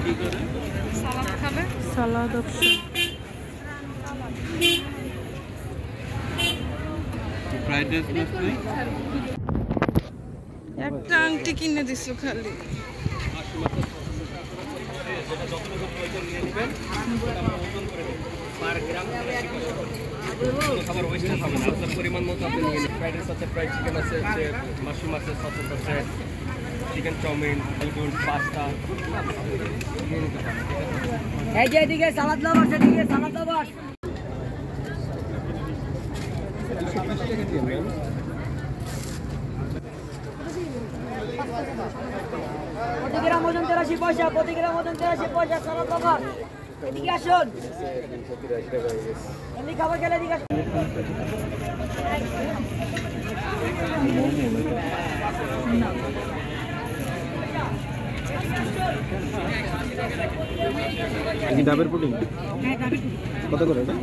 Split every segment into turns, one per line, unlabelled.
সালাদ খাবে? সালাদ option.
Fried rice নাস্তা
একটা আংটি কিনে দিছো খালি।
খাবার ওয়েস্ট হবে না, আপনার পরিমাণ মতো আপনি নিয়ে নিন। ফ্রাইড রাইস আছে, ফ্রাইড চিকেন আছে, মাশরুম আছে, সসেস আছে, চিকেন চাউমিন, বেগুন, পাস্তা।
এই যে এদিকে সালাদ লাভার, এদিকে সালাদ লাভার। প্রতি গ্রাম ওজন 83 পয়সা, প্রতি গ্রাম ওজন 83 পয়সা সালাদ লাভার। এদিকে আসুন, এমনি খাবার খেলে এদিকে আসুন।
ডাবের পুডিং কত করে এটা?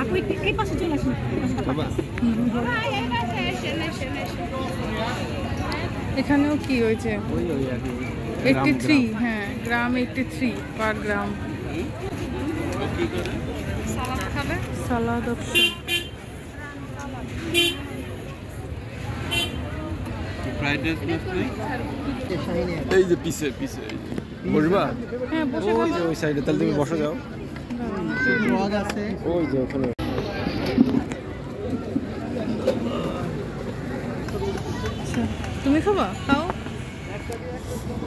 আপনি এই পাশে চলে আসুন। এখানেও কি হয়েছে? 83, হ্যাঁ গ্রাম 83 পার গ্রাম। সালাদ খাবে? সালাদ অপশন।
ফ্রাইড রাইস নাস্তা এই যে পিছে পিছে বসবা?
হ্যাঁ বসে
ওই যে ওই সাইডে, তাহলে তুমি বসে যাও। ওই যে ওখানে।
আচ্ছা তুমি খাবা? খাও।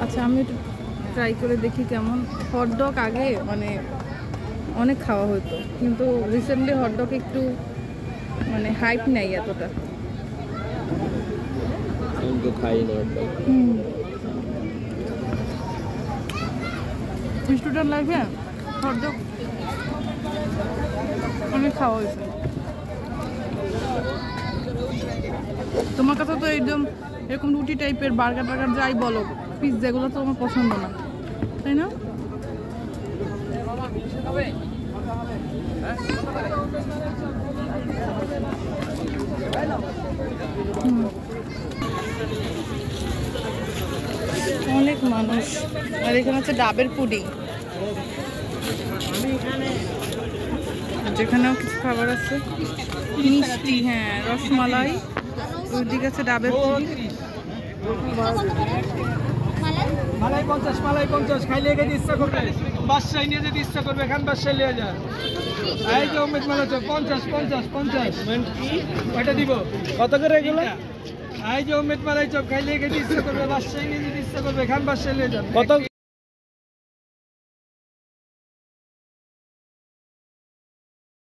আচ্ছা আমি একটু ট্রাই করে দেখি কেমন। হটডগ আগে মানে অনেক খাওয়া হতো, কিন্তু রিসেন্টলি হটডগ একটু মানে হাইপ নেই এতটা।
আমি তো খাই না একদম।
স্টুডেন্ট লাইফে হটডগ অনেক খাওয়া হয়েছে। তোমার কাছে তো একদম এরকম রুটি টাইপের বার্গার টার্গার যাই বলো, পিৎজা এগুলো তো আমার পছন্দ না, তাই না? অনেক মানুষ। আর এখানে হচ্ছে ডাবের পুডিং, যেখানেও কিছু খাবার আছে। মিষ্টি, হ্যাঁ রসমালাই। ওইদিকে আছে ডাবের পুডিং।
মালাই 50, মালাই 50 খাইলে গেলে ইচ্ছা করবে, বাসায় নিয়ে যেতে ইচ্ছা করবে, খান বাসায় নিয়ে যা। এই যে অমৃত মালা 50 50 50 ওইটা দিব। কত করে এগুলো? এই যে অমৃত মালাই চপ খাইলে গেলে ইচ্ছা করবে, বাসায় নিয়ে যেতে ইচ্ছা করবে, খান বাসায় নিয়ে যান। কত?